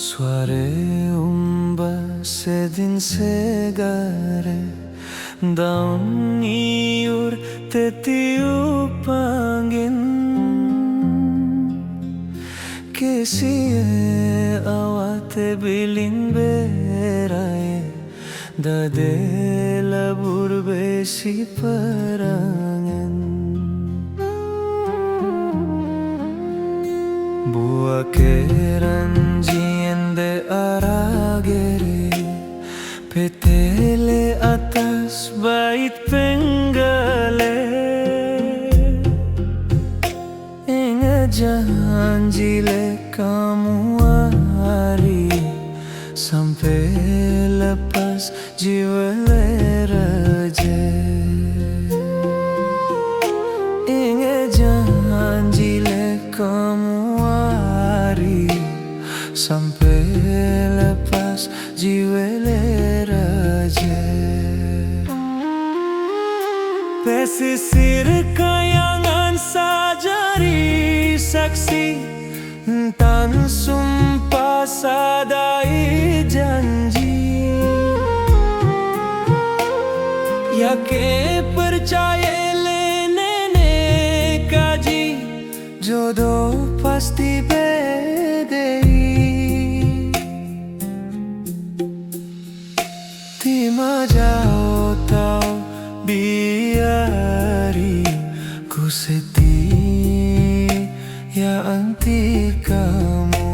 Soare umba sedin segare daun iur tetiu pangin kesie awate bilin berae dadela burbesi perangan Bua keranjiende aragere petele atas bait penggale Inga janjile kamu hari sampai lepas jiwa raja Inga janjile kamu sampai lepas jiwa raja pesisir kayangan sajari saksi tan sumpah sadai janji ya ke percaya le nenek kaji jodoh pasti bedei Tima jauh tahu biari ku setia anti kamu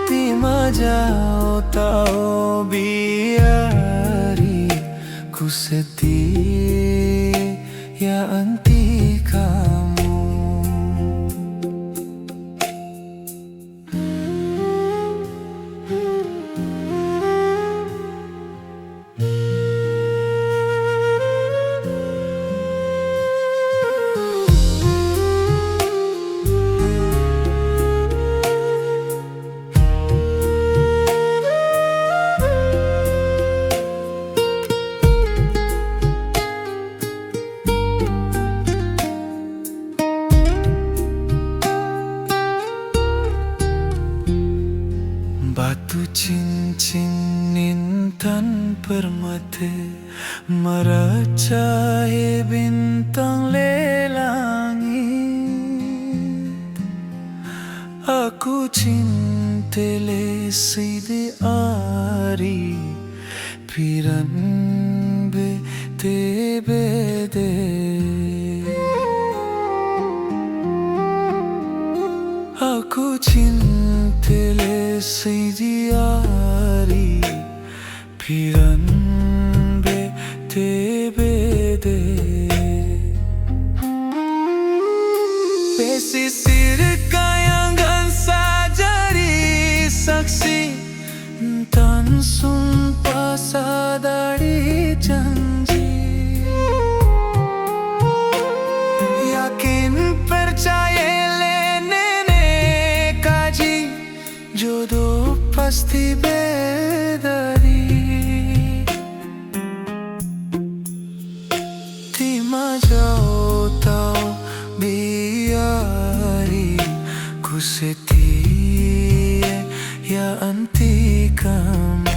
Tima jauh tahu biari ku setia anti kamu Batu cincin intan permata meracai bintang langit Aku cintele sidi ari piran bete Aku cintele sidi ari piran bete pesisir kayangan sajari saksi tan sumpah sadari janji yakin percaya jodoh pasti bedari Tima jauh tahu biari ku setia ya anti kamu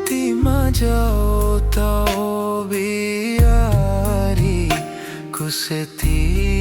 Tima jauh tahu biari ku setia